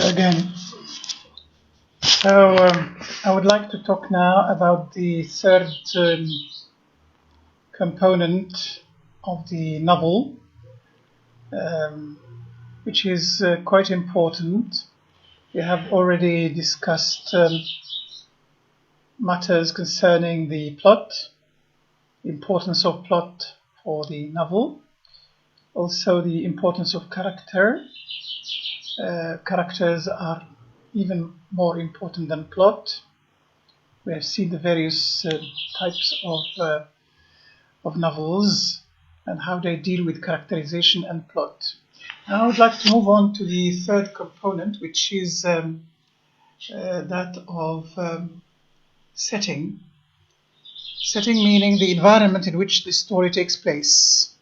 again. So I would like to talk now about the third component of the novel, which is quite important. We have already discussed matters concerning the plot, the importance of plot for the novel, also the importance of character. Characters are even more important than plot. We have seen the various types of novels and how they deal with characterization and plot. Now I would like to move on to the third component, which is that of setting. Setting meaning the environment in which the story takes place.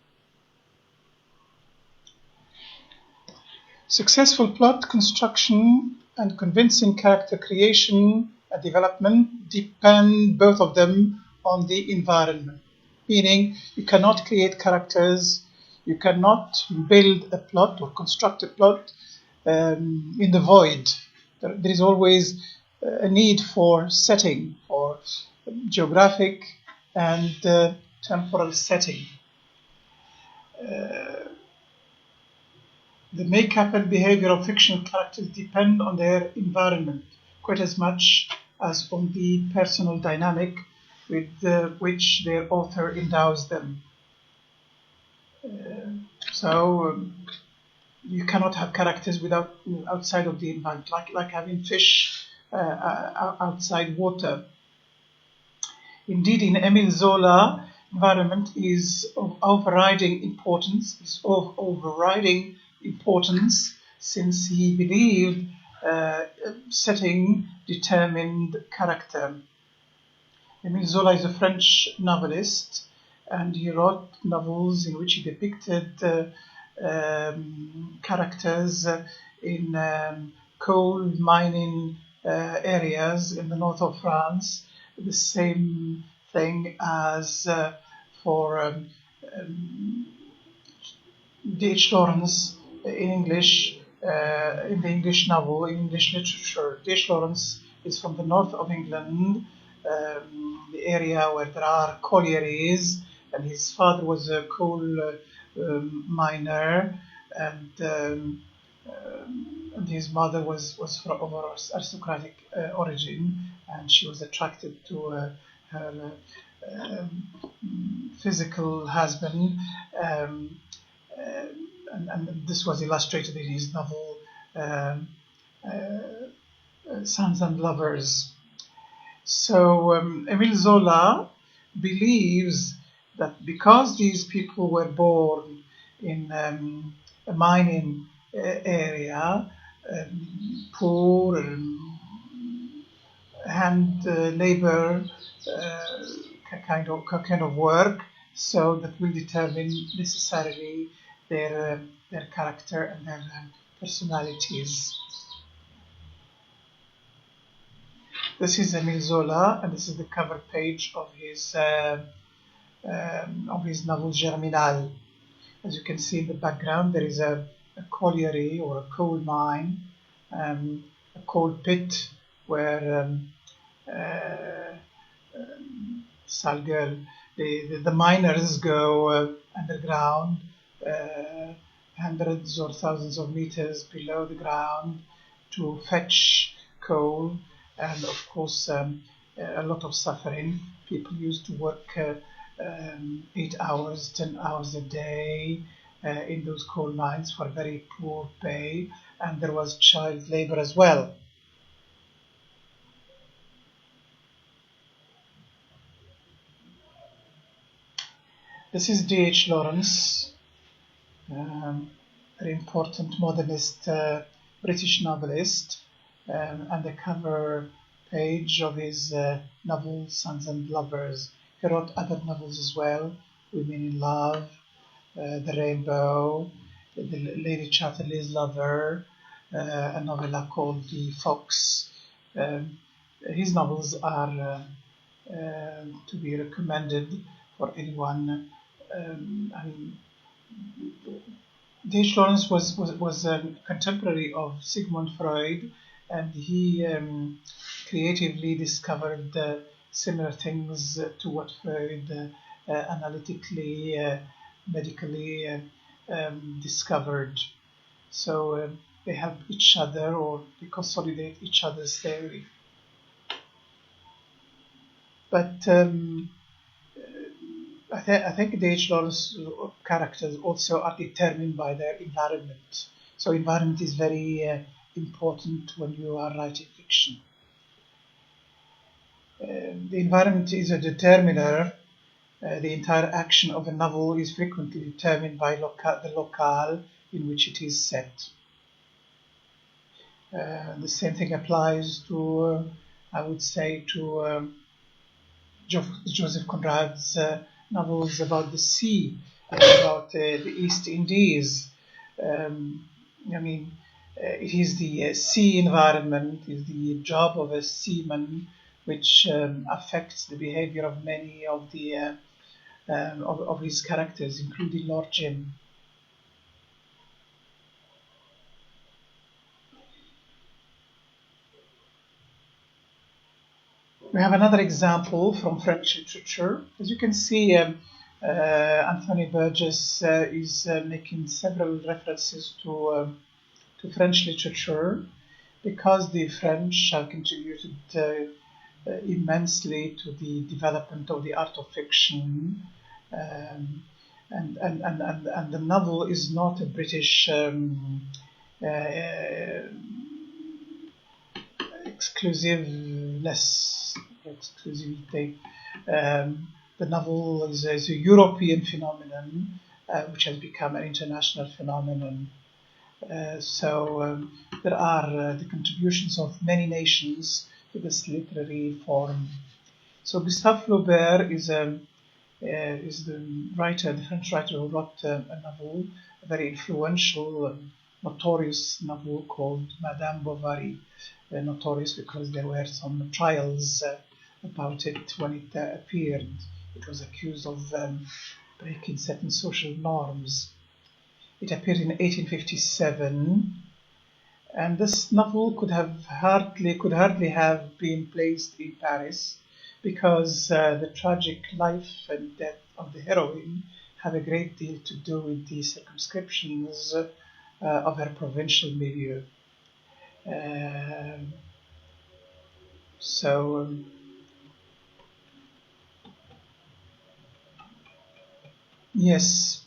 Successful plot construction and convincing character creation and development depend, both of them, on the environment. Meaning, you cannot create characters, you cannot build a plot or construct a plot in the void. There is always a need for setting, for geographic and temporal setting. The makeup and behavior of fictional characters depend on their environment quite as much as on the personal dynamic with which their author endows them. So you cannot have characters outside of the environment, like having fish outside water. Indeed, in Émile Zola, environment is of overriding importance. Since he believed setting determined character. Émile Zola is a French novelist, and he wrote novels in which he depicted characters in coal mining areas in the north of France. The same thing as for D.H. Lawrence in English, in the English novel, in English literature. D.H. Lawrence is from the north of England, the area where there are collieries, and his father was a coal miner, and his mother was of aristocratic origin, and she was attracted to her physical husband, and this was illustrated in his novel Sons and Lovers. So Émile Zola believes that because these people were born in a mining area, poor hand labor kind of work, so that will determine necessarily their character and their personalities. This is Émile Zola, and this is the cover page of his novel Germinal. As you can see in the background, there is a colliery or a coal mine, a coal pit where sale gueule, the miners go underground, hundreds or thousands of meters below the ground to fetch coal, and of course a lot of suffering. People used to work 8 hours, 10 hours a day in those coal mines for very poor pay, and there was child labor as well. This is D.H. Lawrence, very important modernist British novelist, and the cover page of his novel Sons and Lovers. He wrote other novels as well, Women in Love, The Rainbow, The Lady Chatterley's Lover, a novella called The Fox. His novels are to be recommended for anyone D.H. Lawrence was a contemporary of Sigmund Freud, and he creatively discovered similar things to what Freud analytically, medically discovered. So they help each other, or they consolidate each other's theory. But I think D.H. Lawrence characters also are determined by their environment. So environment is very important when you are writing fiction. The environment is a determiner. The entire action of a novel is frequently determined by the locale in which it is set. The same thing applies to, I would say, to Joseph Conrad's novels about the sea, about the East Indies. It is the sea environment, is the job of a seaman, which affects the behavior of many of the of his characters, including Lord Jim. We have another example from French literature. As you can see, Anthony Burgess is making several references to French literature, because the French have contributed immensely to the development of the art of fiction, and the novel is not a British exclusivity. The novel is a European phenomenon, which has become an international phenomenon. So there are the contributions of many nations to this literary form. So Gustave Flaubert is the writer, the French writer who wrote a novel, a very influential, notorious novel called Madame Bovary. Notorious because there were some trials about it when it appeared. It was accused of breaking certain social norms. It appeared in 1857, and this novel could hardly have been placed in Paris, because the tragic life and death of the heroine have a great deal to do with the circumscriptions of her provincial milieu. Yes,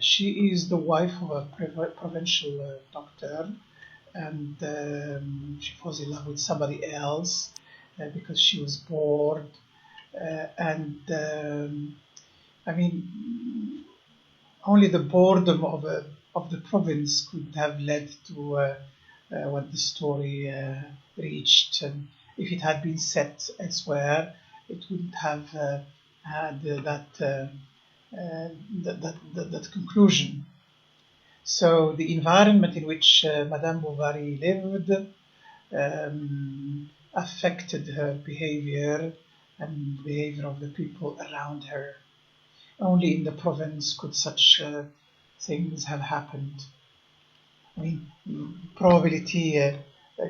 she is the wife of a provincial doctor, and she falls in love with somebody else because she was bored. Only the boredom of the province could have led to what the story reached. And if it had been set elsewhere, it wouldn't have had that conclusion. So the environment in which Madame Bovary lived affected her behavior and behavior of the people around her. Only in the province could such things have happened. Probability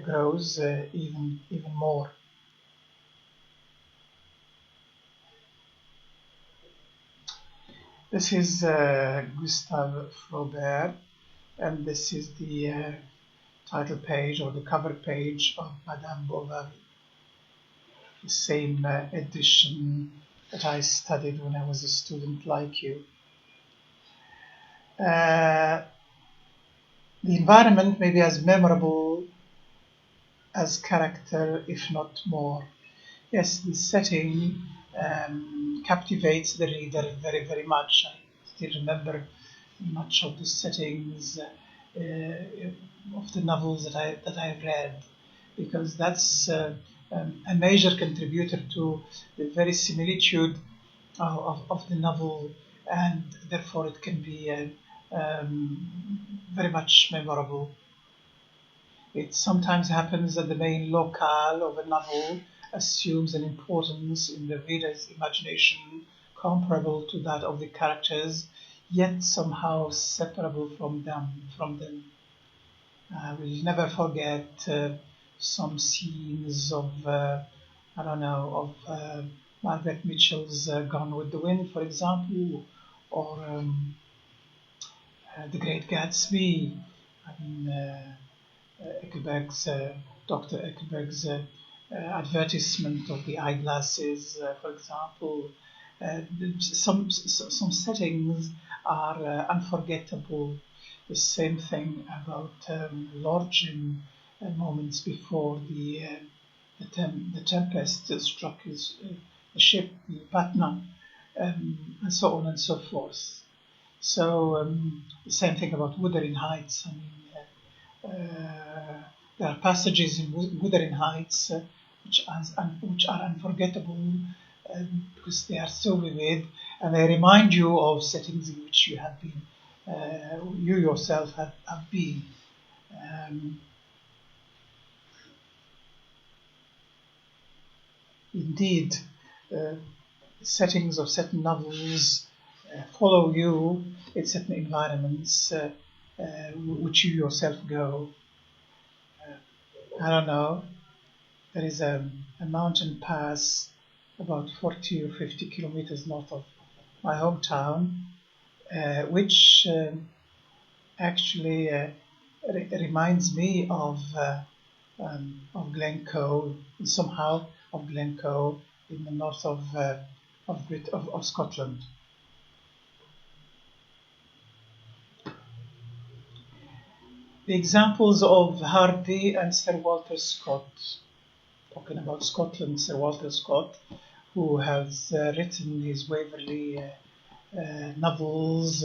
grows even more. This is Gustave Flaubert, and this is the title page or the cover page of Madame Bovary. The same edition that I studied when I was a student like you. The environment may be as memorable as character, if not more. Yes, the setting captivates the reader very, very much. I still remember much of the settings of the novels that I read, because that's a major contributor to the verisimilitude of the novel, and therefore it can be very much memorable. It sometimes happens that the main locale of a novel assumes an importance in the reader's imagination comparable to that of the characters, yet somehow separable from them. I will never forget some scenes of, I don't know, of Margaret Mitchell's Gone with the Wind, for example, or The Great Gatsby. I mean, Eckelberg's, Dr. Eckelberg's advertisement of the eyeglasses, for example. Some settings are unforgettable. The same thing about Lord Jim moments before the tempest struck the ship, the Patna, and so on and so forth. So the same thing about Wuthering Heights. I mean, there are passages in Wuthering Heights which are unforgettable because they are so vivid, and they remind you of settings in which you have been, you yourself have been. Indeed, settings of certain novels follow you in certain environments which you yourself go. I don't know. There is a mountain pass about 40 or 50 kilometers north of my hometown, which actually reminds me of Glencoe, somehow of Glencoe in the north of Scotland. The examples of Hardy and Sir Walter Scott, talking about Scotland, Sir Walter Scott, who has written his Waverley novels,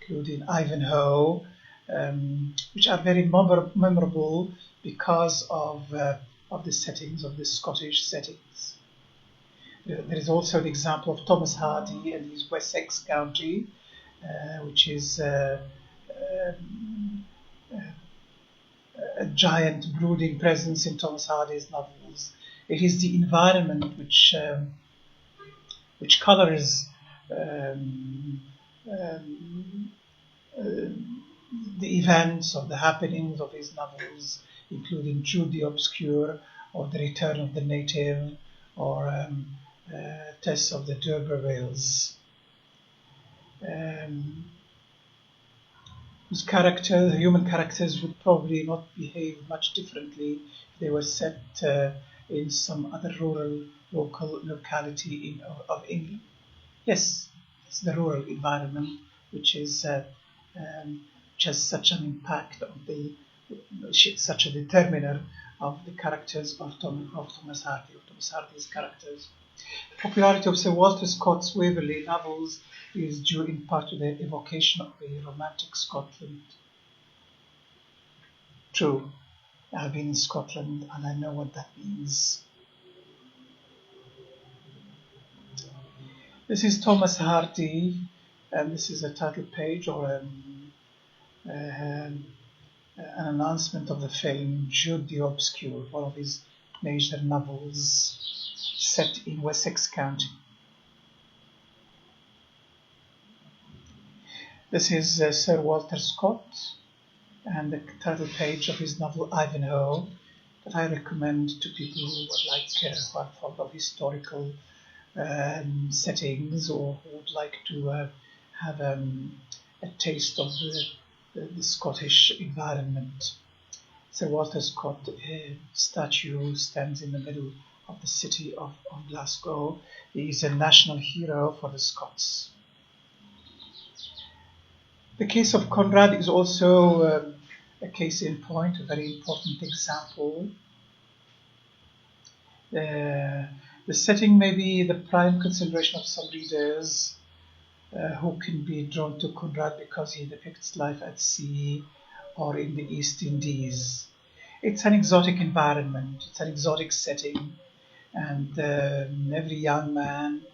including Ivanhoe, which are very memorable because of the settings, of the Scottish settings. There is also the example of Thomas Hardy and his Wessex County, which is a giant brooding presence in Thomas Hardy's novels. It is the environment which colours the events or the happenings of his novels, including Jude the Obscure, or The Return of the Native, or Tess of the D'Urbervilles. Whose human characters would probably not behave much differently if they were set in some other locality of England. Yes, it's the rural environment which has such an impact on such a determiner of the characters of Thomas Hardy's characters. The popularity of Sir Walter Scott's Waverley novels is due in part to their evocation of a romantic Scotland. True, I've been in Scotland and I know what that means. This is Thomas Hardy, and this is a title page or an announcement of the film Jude the Obscure, one of his major novels set in Wessex County. This is Sir Walter Scott and the title page of his novel Ivanhoe, that I recommend to people who would like who are fond of historical settings, or who would like to have a taste of the Scottish environment. Sir Walter Scott statue stands in the middle of the city of Glasgow. He is a national hero for the Scots. The case of Conrad is also a case in point, a very important example. The setting may be the prime consideration of some readers who can be drawn to Conrad because he depicts life at sea or in the East Indies. It's an exotic environment, it's an exotic setting, and every young man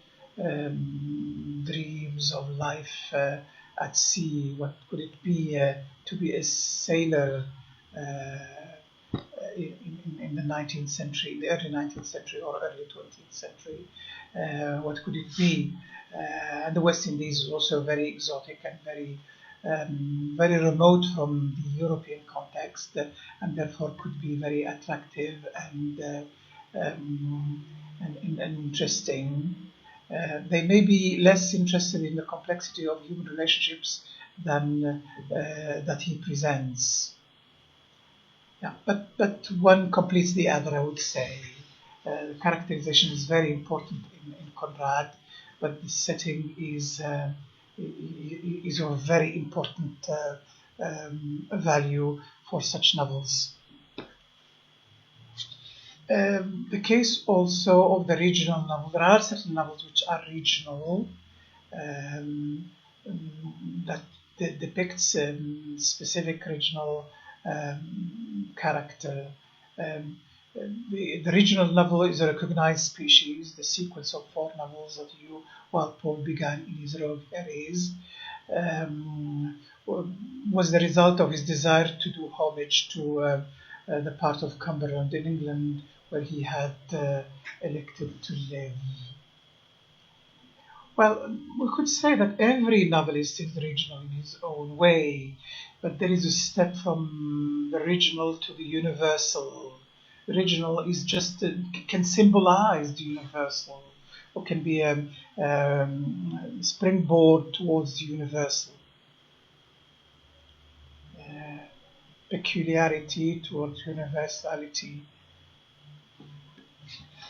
dreams of life at sea. What could it be to be a sailor in the 19th century, in the early 19th century or early 20th century. What could it be? And the West Indies is also very exotic and very remote from the European context, and therefore could be very attractive and interesting. They may be less interested in the complexity of human relationships than that he presents. Yeah, but one completes the other, I would say. The characterization is very important in Conrad, but the setting is of very important value for such novels. The case also of the regional novel. There are certain novels which are regional, that depicts specific regional character. The regional novel is a recognized species. The sequence of 4 novels that Walpole began in his Rogue Areas was the result of his desire to do homage to the part of Cumberland in England where he had elected to live. Well, we could say that every novelist is regional in his own way, but there is a step from the regional to the universal. The regional is just can symbolize the universal, or can be a springboard towards the universal. Peculiarity towards universality.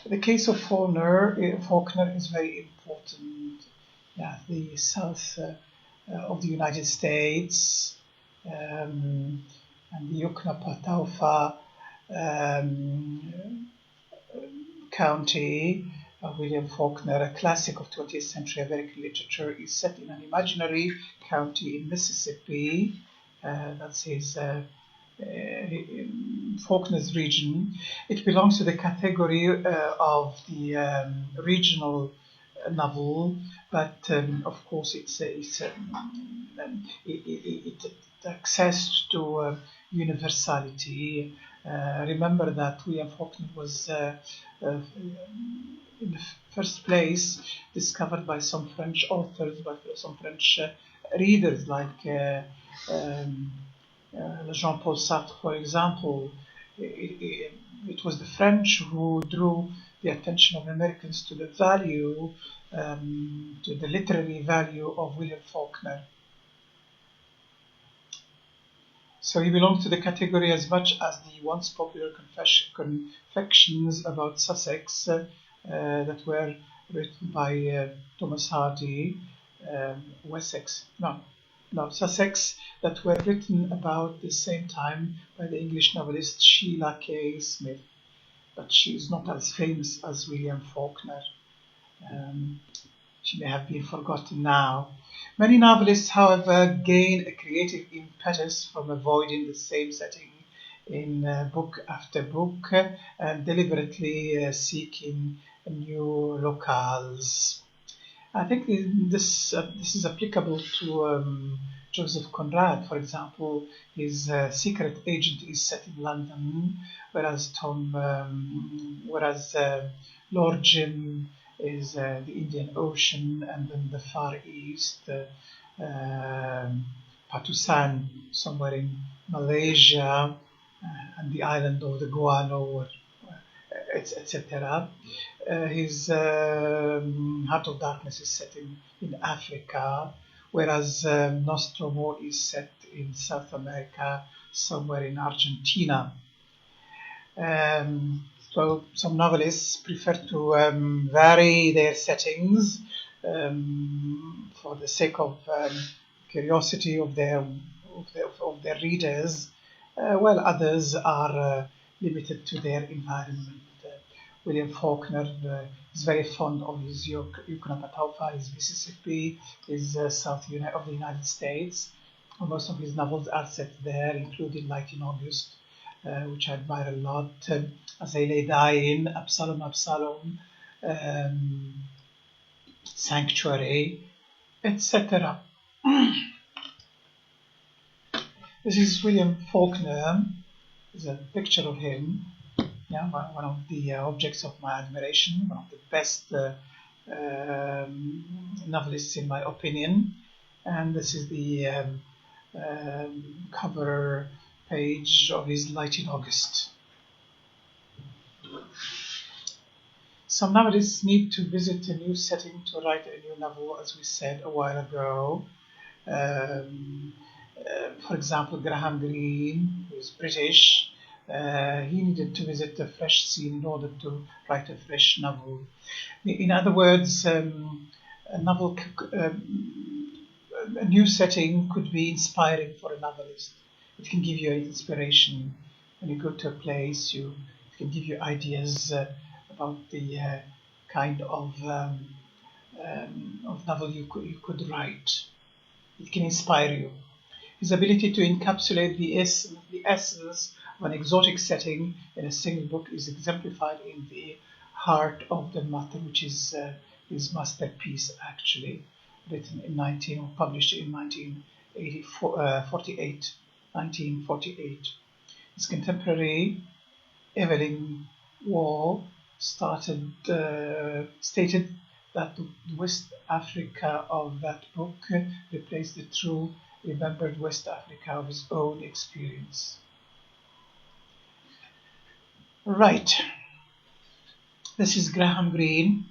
The case of Faulkner is very important. Yeah, the south of the United States and the Yukon-Pataufa county. William Faulkner, a classic of 20th century American literature, is set in an imaginary county in Mississippi. That's his Faulkner's region. It belongs to the category of the regional novel, but of course it access to universality. Remember that William Faulkner was in the first place discovered by some French authors, by some French readers like Jean-Paul Sartre, for example. It was the French who drew the attention of Americans to the value, to the literary value of William Faulkner. So he belongs to the category as much as the once popular confections about Sussex that were written by Thomas Hardy, Sussex, that were written about the same time by the English novelist Sheila K. Smith, but she is not as famous as William Faulkner. She may have been forgotten now. Many novelists, however, gain a creative impetus from avoiding the same setting in book after book and deliberately seeking new locales. I think this is applicable to Joseph Conrad, for example. His Secret Agent is set in London, whereas Lord Jim is the Indian Ocean, and then the Far East, Patusan, somewhere in Malaysia, and the island of the Guano, etc. His Heart of Darkness is set in Africa, whereas Nostromo is set in South America, somewhere in Argentina. So some novelists prefer to vary their settings for the sake of curiosity of their readers, while others are limited to their environment. William Faulkner is very fond of his Yukon-Pataufa, his Mississippi, his south of the United States. Most of his novels are set there, including Light in August, which I admire a lot, As I Lay Dying, Absalom, Absalom, Sanctuary, etc. This is William Faulkner. is a picture of him. Yeah, one of the objects of my admiration, one of the best novelists in my opinion. And this is the cover page of his Light in August. Some novelists need to visit a new setting to write a new novel, as we said a while ago. For example, Graham Greene, who is British, he needed to visit a fresh scene in order to write a fresh novel. In other words, a novel, a new setting could be inspiring for a novelist. It can give you inspiration. When you go to a place, it can give you ideas about the kind of novel you could write. It can inspire you. His ability to encapsulate the essence of an exotic setting in a single book is exemplified in The Heart of the Matter, which is his masterpiece, actually, written in published in 1948. His contemporary Evelyn Waugh stated that the West Africa of that book replaced the true remembered West Africa of his own experience. Right. This is Graham Greene,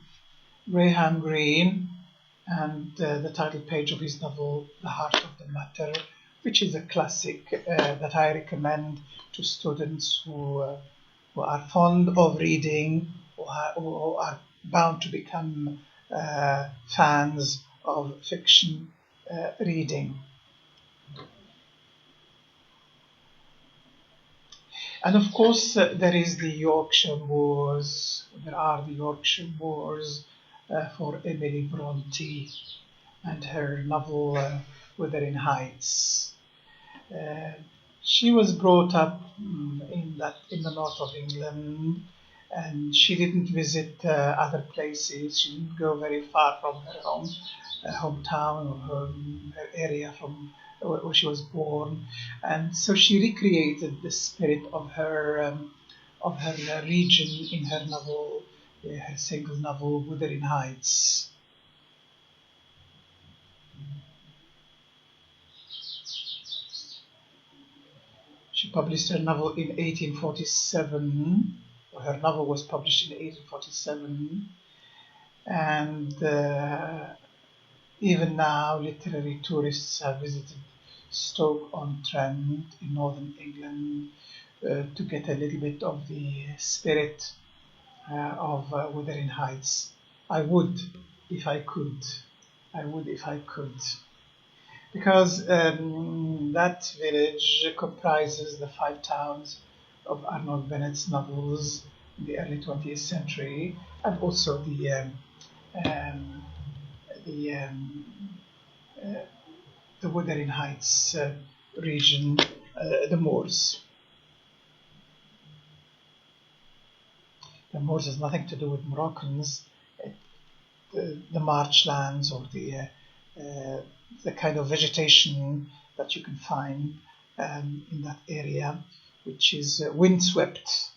and the title page of his novel, The Heart of the Matter, which is a classic that I recommend to students who are fond of reading or are bound to become fans of fiction reading. And of course, there is the Yorkshire Wars. There are the Yorkshire Wars for Emily Bronte and her novel Wuthering Heights. She was brought up in the north of England, and she didn't visit other places. She didn't go very far from her hometown or her area from where she was born, and so she recreated the spirit of her region in her novel, her single novel Wuthering Heights. She published her novel in 1847. Her novel was published in 1847, and even now literary tourists have visited Stoke-on-Trent in northern England to get a little bit of the spirit of Wuthering Heights. I would if I could. Because that village comprises the 5 towns of Arnold Bennett's novels in the early 20th century, and also the Wuthering Heights region, the Moors. The Moors has nothing to do with Moroccans. The marshlands or the kind of vegetation that you can find in that area, which is windswept.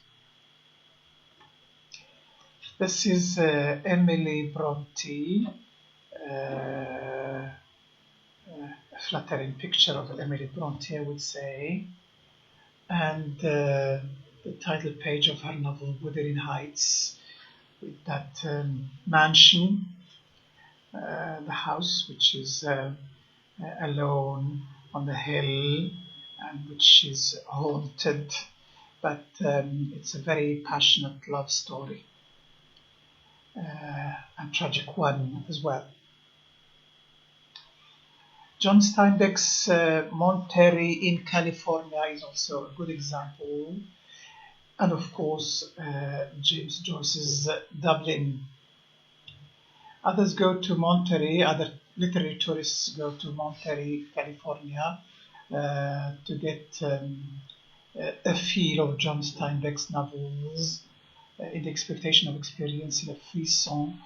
This is Emily Bronte, a flattering picture of Emily Bronte, I would say, and the title page of her novel Wuthering Heights, with that mansion, the house which is alone on the hill and which is haunted, but it's a very passionate love story, and tragic one as well. John Steinbeck's Monterey in California is also a good example, and of course James Joyce's Dublin. Others go to Monterey, other literary tourists go to Monterey, California, to get a feel of John Steinbeck's novels in the expectation of experiencing a frisson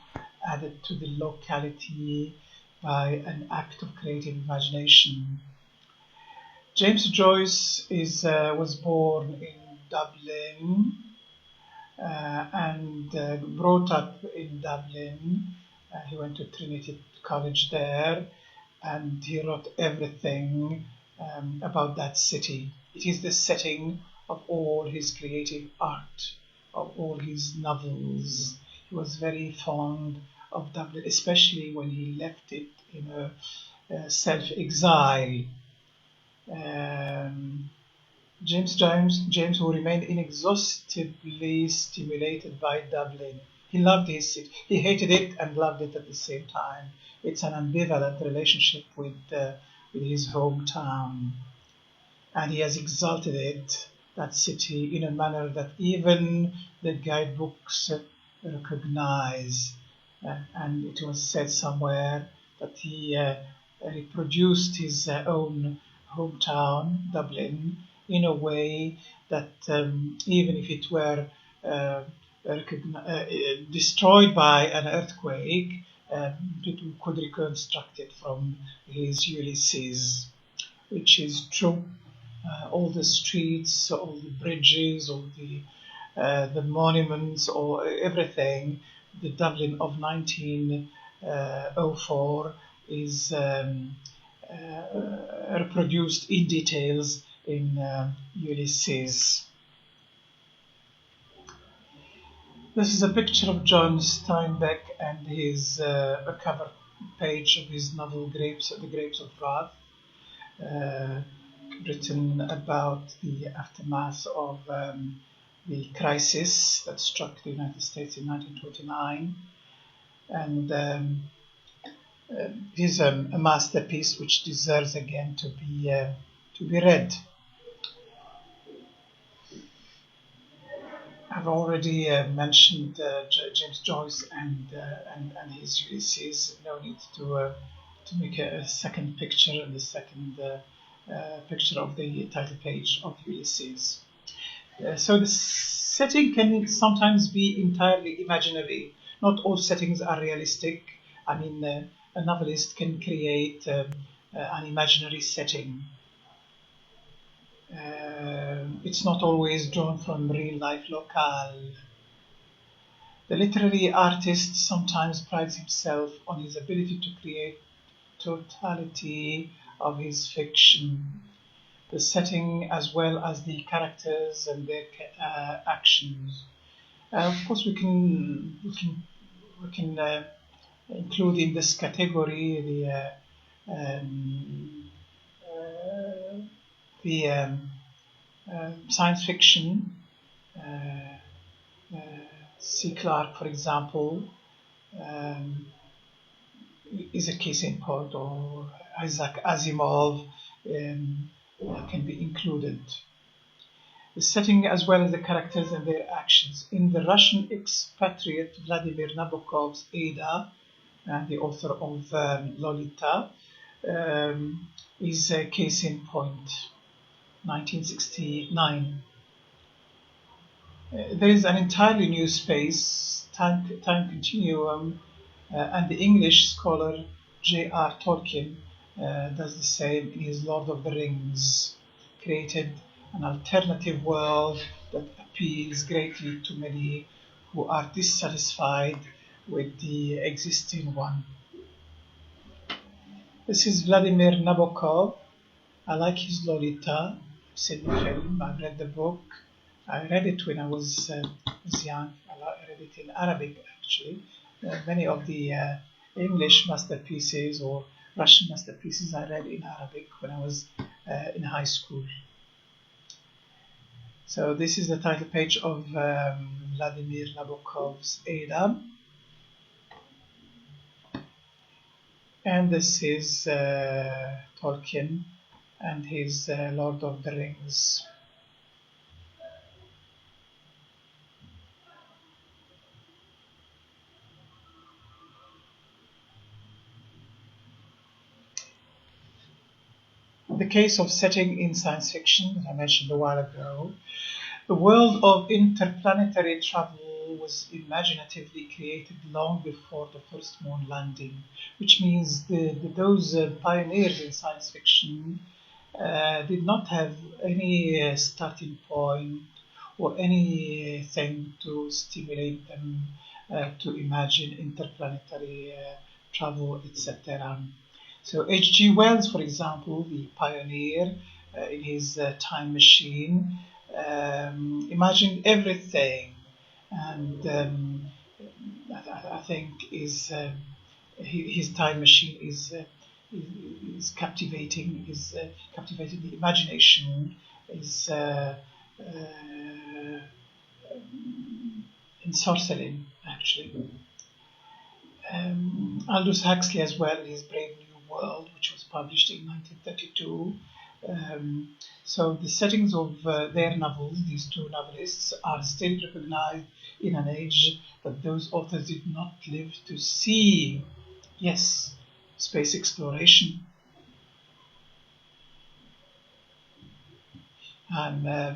added to the locality by an act of creative imagination. James Joyce was born in Dublin and brought up in Dublin. He went to Trinity College there, and he wrote everything about that city. It is the setting of all his creative art, of all his novels. He was very fond of Dublin, especially when he left it in a self-exile. James, who remained inexhaustibly stimulated by Dublin. He loved his city. He hated it and loved it at the same time. It's an ambivalent relationship with his hometown. And he has exalted it, that city, in a manner that even the guidebooks recognize. And it was said somewhere that he reproduced his own hometown, Dublin, in a way that even if it were destroyed by an earthquake, people could reconstruct it from his Ulysses, which is true. All the streets, all the bridges, all the monuments, or everything, the Dublin of 1904 is reproduced in details in Ulysses. This is a picture of John Steinbeck and his a cover page of his novel The Grapes of Wrath, written about the aftermath of the crisis that struck the United States in 1929. And it is a masterpiece which deserves again to be read. I've already mentioned James Joyce and his Ulysses. No need to make a second picture, and the second picture of the title page of Ulysses. So the setting can sometimes be entirely imaginary. Not all settings are realistic. I mean, a novelist can create an imaginary setting. It's not always drawn from real life locale. The literary artist sometimes prides himself on his ability to create totality of his fiction, the setting as well as the characters and their actions. Of course, we can include in this category the science fiction. C. Clarke, for example, is a case in point, or Isaac Asimov can be included. The setting as well as the characters and their actions. In the Russian expatriate Vladimir Nabokov's Ada, the author of Lolita, is a case in point, 1969. There is an entirely new space, time continuum, and the English scholar J.R. Tolkien does the same in his Lord of the Rings, created an alternative world that appeals greatly to many who are dissatisfied with the existing one. This is Vladimir Nabokov. I like his Lolita. I've seen the film, I've read the book. I read it when I was young. I read it in Arabic, actually. Many of the English masterpieces or Russian masterpieces I read in Arabic when I was in high school. So this is the title page of Vladimir Nabokov's Ada. And this is Tolkien and his Lord of the Rings. The case of setting in science fiction that I mentioned a while ago, the world of interplanetary travel was imaginatively created long before the first moon landing, which means those pioneers in science fiction did not have any starting point or anything to stimulate them to imagine interplanetary travel, etc. So H.G. Wells, for example, the pioneer in his time machine, imagined everything, and I think his time machine is captivating, is captivating the imagination, is ensorceling actually. Aldous Huxley as well, his Brave New World, which was published in 1932. So the settings of their novels, these two novelists, are still recognized in an age that those authors did not live to see. Yes, space exploration. And I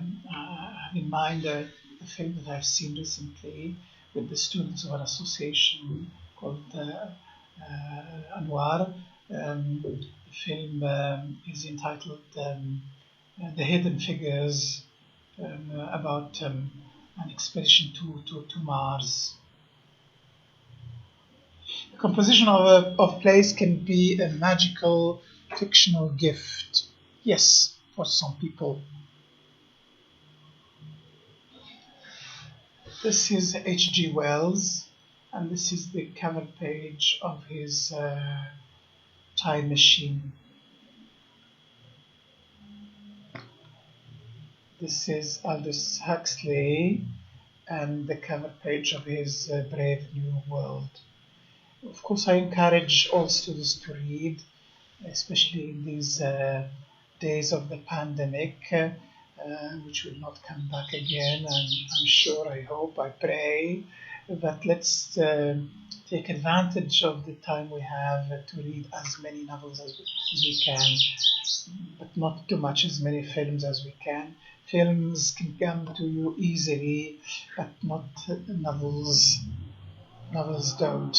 have in mind a film that I've seen recently with the students of an association called Anwar. The film is entitled The Hidden Figures, about an expedition to Mars. The composition of plays can be a magical fictional gift. Yes, for some people. This is H.G. Wells, and this is the cover page of his Time Machine. This is Aldous Huxley, and the cover page of his Brave New World. Of course, I encourage all students to read, especially in these days of the pandemic, which will not come back again. And I'm sure, I hope, I pray that let's take advantage of the time we have to read as many novels as we can, but not too much, as many films as we can. Films can come to you easily, but not novels. Novels don't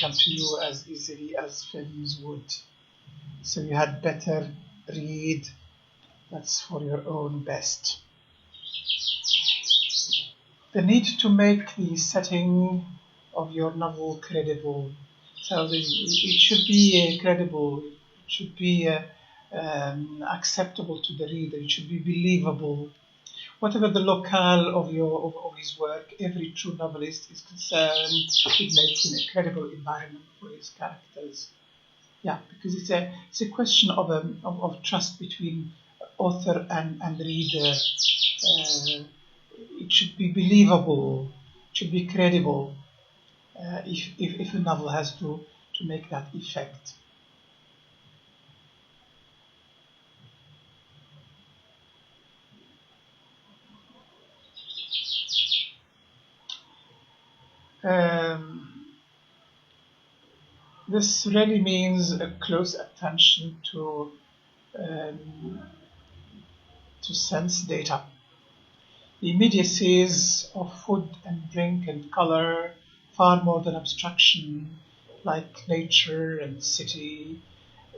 come to you as easily as films would. So you had better read. That's for your own best. The need to make the setting of your novel credible. So it should be credible. It should be acceptable to the reader. It should be believable. Whatever the locale of his work, every true novelist is concerned with making a credible environment for his characters. Yeah, because it's a question of trust between author and reader. It should be believable, it should be credible, if a novel has to make that effect. This really means a close attention to sense data. The immediacies of food and drink and color, far more than abstraction like nature and city.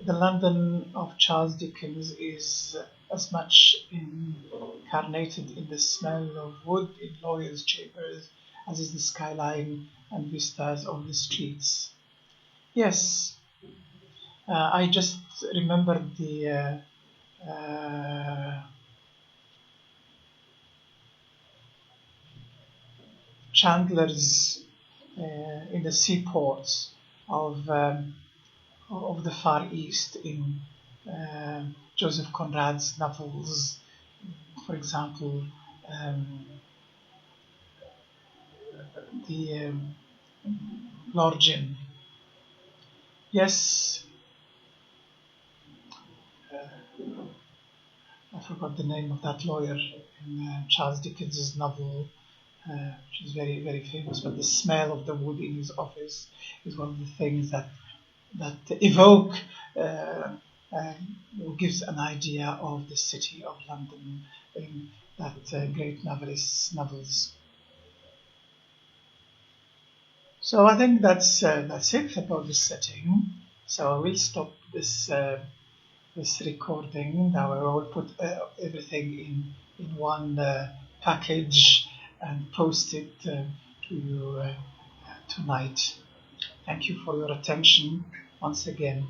The London of Charles Dickens is as much incarnated in the smell of wood in lawyers' chambers as is the skyline and vistas of the streets. Yes, I just remembered the chandlers in the seaports of the Far East in Joseph Conrad's novels, for example, the Lord Jim. Yes, I forgot the name of that lawyer in Charles Dickens's novel, which is very, very famous, but the smell of the wood in his office is one of the things that evoke or gives an idea of the city of London in that great novelist's novels. So I think that's it about the setting. So I will stop this recording. Now I will put everything in one package and post it to you tonight. Thank you for your attention once again.